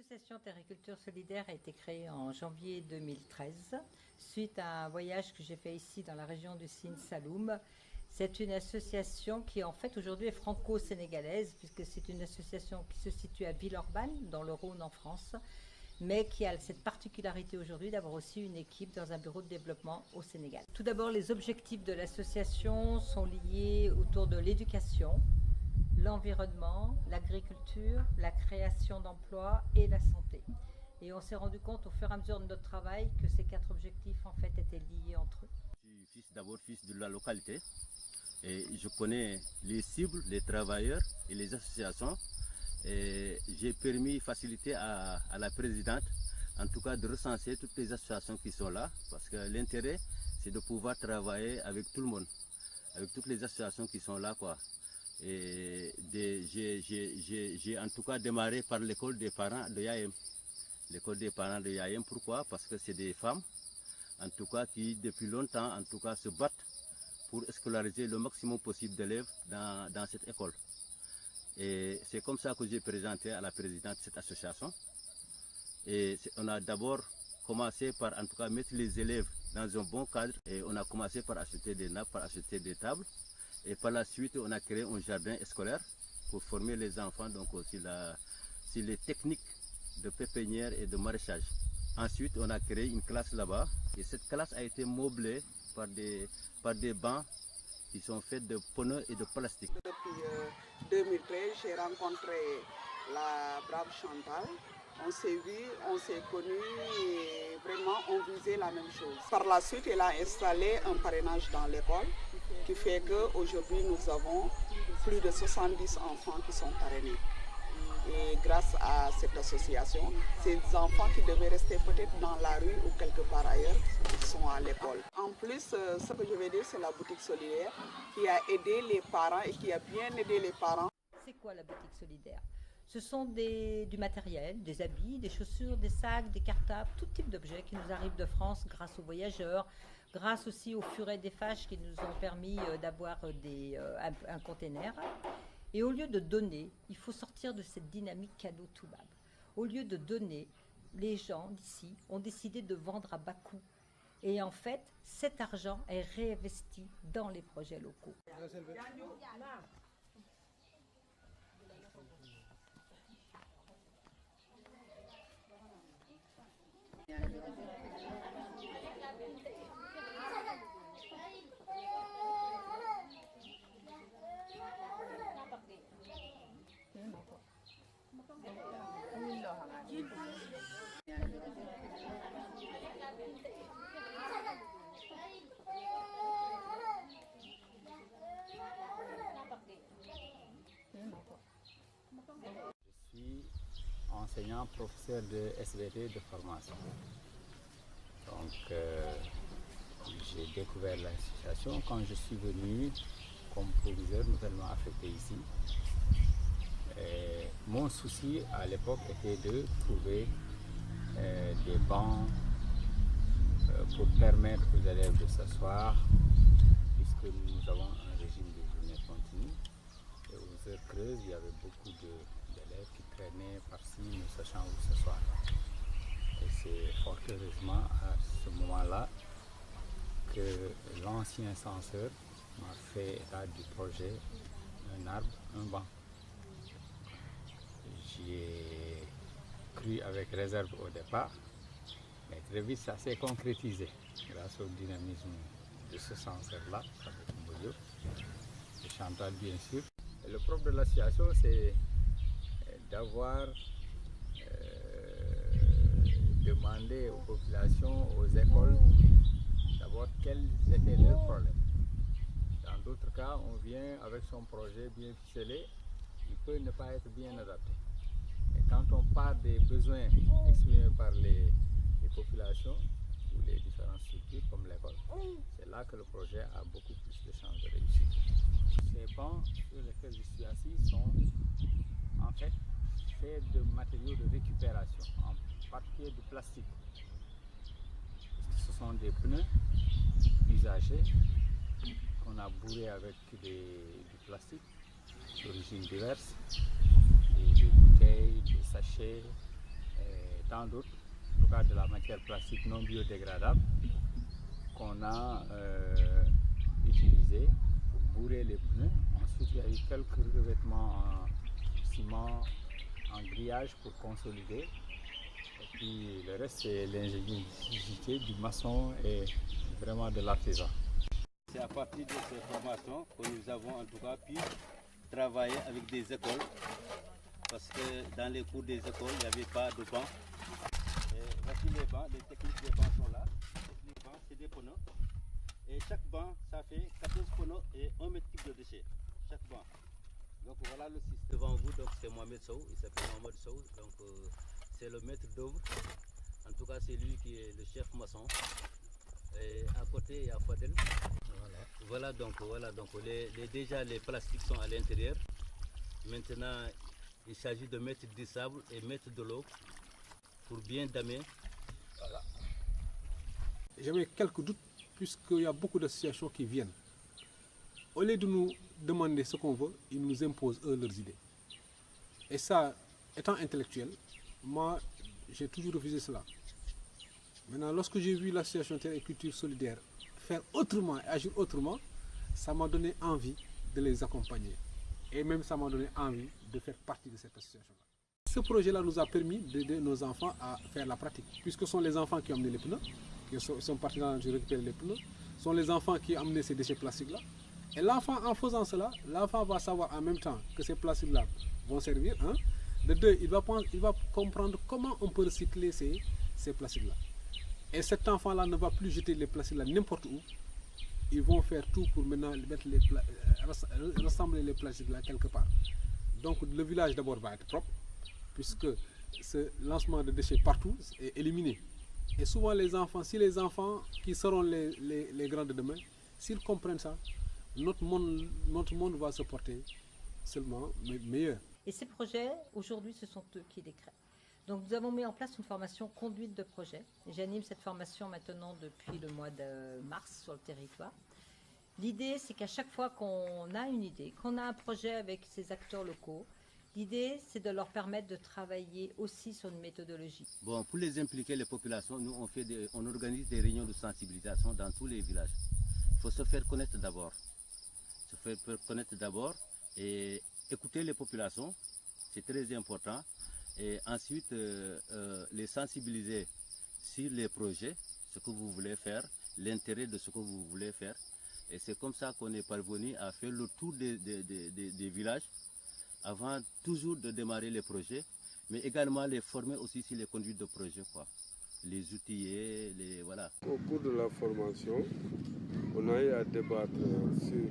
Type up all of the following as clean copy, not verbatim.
L'association Terriculture Solidaire a été créée en janvier 2013 suite à un voyage que j'ai fait ici dans la région du Sine Saloum. C'est une association qui en fait aujourd'hui est franco-sénégalaise puisque c'est une association qui se situe à Villeurbanne dans le Rhône en France, mais qui a cette particularité aujourd'hui d'avoir aussi une équipe dans un bureau de développement au Sénégal. Tout d'abord, les objectifs de l'association sont liés autour de l'éducation, l'environnement, l'agriculture, la création d'emplois et la santé. Et on s'est rendu compte au fur et à mesure de notre travail que ces 4 objectifs en fait étaient liés entre eux. Je suis d'abord fils de la localité et je connais les cibles, les travailleurs et les associations. J'ai permis, facilité à la présidente, en tout cas de recenser toutes les associations qui sont là, parce que l'intérêt c'est de pouvoir travailler avec tout le monde, avec toutes les associations qui sont là, quoi. Et j'ai en tout cas démarré par l'école des parents de Yahem. L'école des parents de Yahem, pourquoi? Parce que c'est des femmes, en tout cas, qui depuis longtemps, en tout cas, se battent pour scolariser le maximum possible d'élèves dans cette école. Et c'est comme ça que j'ai présenté à la présidente cette association. Et on a d'abord commencé par, en tout cas, mettre les élèves dans un bon cadre. Et on a commencé par acheter des nappes, par acheter des tables. Et par la suite, on a créé un jardin scolaire pour former les enfants donc aussi sur les techniques de pépinière et de maraîchage. Ensuite, on a créé une classe là-bas et cette classe a été meublée par des bancs qui sont faits de pneus et de plastique. Depuis 2013, j'ai rencontré la brave Chantal. On s'est vus, on s'est connus et vraiment on visait la même chose. Par la suite, elle a installé un parrainage dans l'école qui fait qu'aujourd'hui nous avons plus de 70 enfants qui sont parrainés. Et grâce à cette association, ces enfants qui devaient rester peut-être dans la rue ou quelque part ailleurs sont à l'école. En plus, ce que je vais dire, c'est la boutique solidaire qui a aidé les parents et qui a bien aidé les parents. C'est quoi la boutique solidaire? Ce sont du matériel, des habits, des chaussures, des sacs, des cartables, tout type d'objets qui nous arrivent de France grâce aux voyageurs, grâce aussi au furet des fâches qui nous ont permis d'avoir un container. Et au lieu de donner, il faut sortir de cette dynamique cadeau tout bas. Au lieu de donner, les gens d'ici ont décidé de vendre à bas coût. Et en fait, cet argent est réinvesti dans les projets locaux. Je suis enseignant professeur de SVT de formation. Donc j'ai découvert l'association quand je suis venu comme proviseur nouvellement affecté ici. Et mon souci à l'époque était de trouver des bancs pour permettre aux élèves de s'asseoir, puisque nous avons un régime de journée continue. Et aux heures creuses, il y avait beaucoup d'élèves qui traînaient par-ci, ne sachant où s'asseoir. Et c'est fort heureusement à ce moment-là que l'ancien censeur m'a fait état du projet un arbre, un banc. J'y ai cru avec réserve au départ, mais très vite ça s'est concrétisé grâce au dynamisme de ce censeur-là, avec Mboyo, et Chantal bien sûr. Et le propre de l'association, c'est d'avoir demandé aux populations, aux écoles, d'abord quels étaient leurs problèmes. Dans d'autres cas, on vient avec son projet bien ficelé, il peut ne pas être bien adapté. Et quand on part des besoins exprimés par les populations ou les différentes structures comme l'école, c'est là que le projet a beaucoup plus de chances de réussir. Ces bancs sur lesquels je suis assis sont en fait faits de matériaux de récupération, en particulier de plastique. Ce sont des pneus usagés qu'on a bourrés avec du plastique d'origine diverse, des bouteilles, des sachets, tant d'autres, en tout cas de la matière plastique non biodégradable, qu'on a utilisé pour bourrer les pneus. Ensuite, il y a eu quelques revêtements en ciment, en grillage pour consolider. Et puis le reste, c'est l'ingéniosité du maçon et vraiment de l'artisan. C'est à partir de ces formations que nous avons en tout cas pu travailler avec des écoles. Parce que dans les cours des écoles, il n'y avait pas de bancs. Et voici les bancs, les techniques des bancs sont là. Les bancs, c'est des pneus. Et chaque banc, ça fait 14 pneus et 1 mètre cube de déchets. Chaque banc. Donc voilà le système. Devant vous, donc c'est Mohamed Sow, il s'appelle Mohamed Sow. Donc c'est le maître d'œuvre. En tout cas, c'est lui qui est le chef maçon. Et à côté, il y a Fadel. Voilà donc déjà les plastiques sont à l'intérieur. Maintenant, il s'agit de mettre du sable et mettre de l'eau pour bien damer. Voilà. J'avais quelques doutes puisqu'il y a beaucoup d'associations qui viennent. Au lieu de nous demander ce qu'on veut, ils nous imposent eux leurs idées. Et ça, étant intellectuel, moi j'ai toujours refusé cela. Maintenant, lorsque j'ai vu l'association Terre et Culture Solidaire faire autrement et agir autrement, ça m'a donné envie de les accompagner. Et même ça m'a donné envie de faire partie de cette association-là. Ce projet-là nous a permis d'aider nos enfants à faire la pratique, puisque ce sont les enfants qui ont amené les pneus, qui sont partis dans la nature récupérer les pneus, ce sont les enfants qui ont amené ces déchets plastiques-là. Et l'enfant, en faisant cela, l'enfant va savoir en même temps que ces plastiques-là vont servir. Hein. De deux, il va comprendre comment on peut recycler ces plastiques-là. Et cet enfant-là ne va plus jeter les plastiques-là n'importe où. Ils vont faire tout pour maintenant rassembler les plastiques-là quelque part. Donc le village d'abord va être propre, puisque ce lancement de déchets partout est éliminé. Et souvent les enfants, si les enfants qui seront les grands de demain, s'ils comprennent ça, notre monde va se porter seulement meilleur. Et ces projets, aujourd'hui, ce sont eux qui les créent. Donc nous avons mis en place une formation conduite de projet. J'anime cette formation maintenant depuis le mois de mars sur le territoire. L'idée, c'est qu'à chaque fois qu'on a une idée, qu'on a un projet avec ces acteurs locaux, l'idée, c'est de leur permettre de travailler aussi sur une méthodologie. Bon, pour les impliquer, les populations, nous on organise des réunions de sensibilisation dans tous les villages. Il faut se faire connaître d'abord. Se faire connaître d'abord et écouter les populations, c'est très important. Et ensuite, les sensibiliser sur les projets, ce que vous voulez faire, l'intérêt de ce que vous voulez faire. Et c'est comme ça qu'on est parvenu à faire le tour des villages avant toujours de démarrer les projets, mais également les former aussi sur les conduites de projet, quoi. Les outiller, voilà. Au cours de la formation, on a eu à débattre sur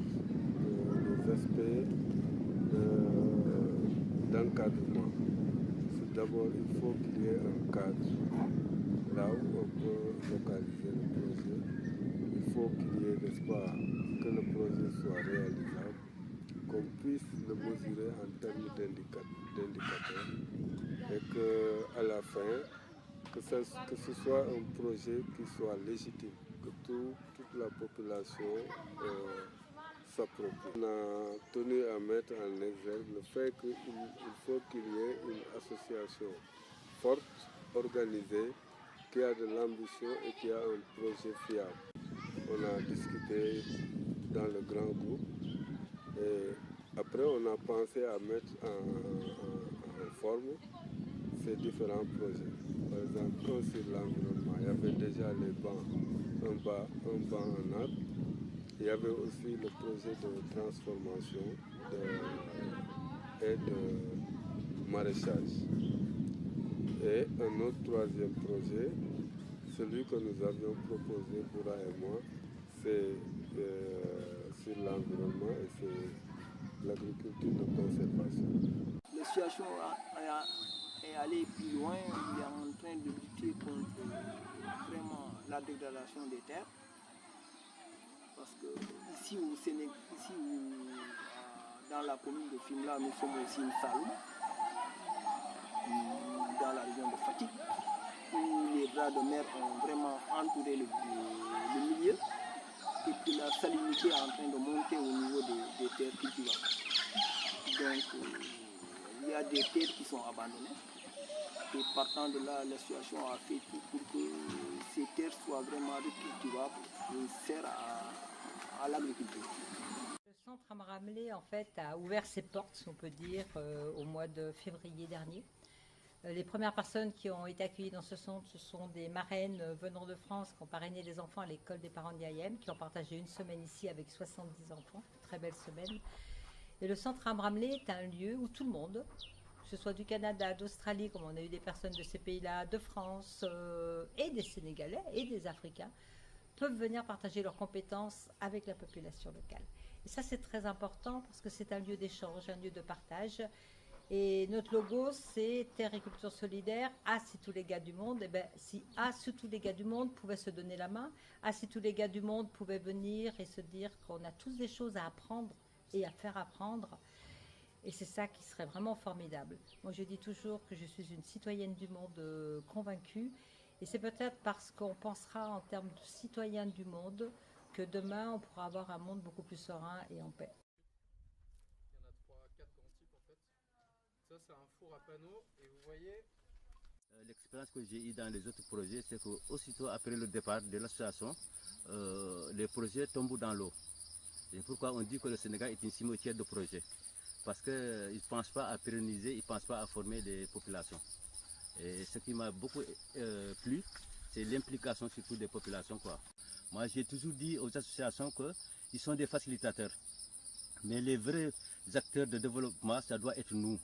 les aspects d'encadrement. D'abord, il faut qu'il y ait un cadre là où on peut localiser le projet. Il faut qu'il y ait, n'est-ce pas, que le projet soit réalisable, qu'on puisse le mesurer en termes d'indicateurs et qu'à la fin, que ce soit un projet qui soit légitime, que toute la population s'approprie. On a tenu à mettre en exergue le fait qu'il faut qu'il y ait une association forte, organisée, qui a de l'ambition et qui a un projet fiable. On a discuté dans le grand groupe et après on a pensé à mettre en forme ces différents projets. Par exemple, sur l'environnement, il y avait déjà les bancs, un banc en arbre. Il y avait aussi le projet de transformation et de maraîchage. Et un autre troisième projet, celui que nous avions proposé, Boura et moi, c'est sur l'environnement et c'est l'agriculture de conservation. L'association est allée plus loin, il est en train de lutter contre vraiment la dégradation des terres. Parce que ici au Sénégal, dans la commune de Fimela, nous sommes aussi une Saloum, dans la région de Fatick, où les bras de mer ont vraiment entouré le milieu et puis la salinité est en train de monter au niveau des terres cultivables. Donc il y a des terres qui sont abandonnées Et partant de là, l'association a fait tout pour que ces terres soient vraiment recultivables et servent à l'agriculture. Le centre Amramlé, en fait, a ouvert ses portes, si on peut dire, au mois de février dernier. Les premières personnes qui ont été accueillies dans ce centre, ce sont des marraines venant de France qui ont parrainé les enfants à l'école des parents d'IAM, qui ont partagé une semaine ici avec 70 enfants, une très belle semaine. Et le centre Amramlé est un lieu où tout le monde, que ce soit du Canada, d'Australie, comme on a eu des personnes de ces pays-là, de France, et des Sénégalais et des Africains, peuvent venir partager leurs compétences avec la population locale. Et ça, c'est très important parce que c'est un lieu d'échange, un lieu de partage. Et notre logo, c'est Terre et Culture Solidaire. Ah, si tous les gars du monde, si tous les gars du monde pouvaient se donner la main, si tous les gars du monde pouvaient venir et se dire qu'on a tous des choses à apprendre et à faire apprendre. Et c'est ça qui serait vraiment formidable. Moi, je dis toujours que je suis une citoyenne du monde convaincue. Et c'est peut-être parce qu'on pensera en termes de citoyens du monde que demain, on pourra avoir un monde beaucoup plus serein et en paix. Il y en a 3-4 grands types en fait. Ça, c'est un four à panneaux et vous voyez... L'expérience que j'ai eue dans les autres projets, c'est qu'aussitôt après le départ de l'association, les projets tombent dans l'eau. C'est pourquoi on dit que le Sénégal est une cimetière de projets. Parce qu'ils ne pensent pas à pérenniser, ils ne pensent pas à former des populations. Et ce qui m'a beaucoup plu, c'est l'implication surtout des populations, quoi. Moi, j'ai toujours dit aux associations qu'ils sont des facilitateurs. Mais les vrais acteurs de développement, ça doit être nous.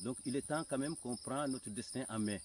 Donc, il est temps quand même qu'on prenne notre destin en main.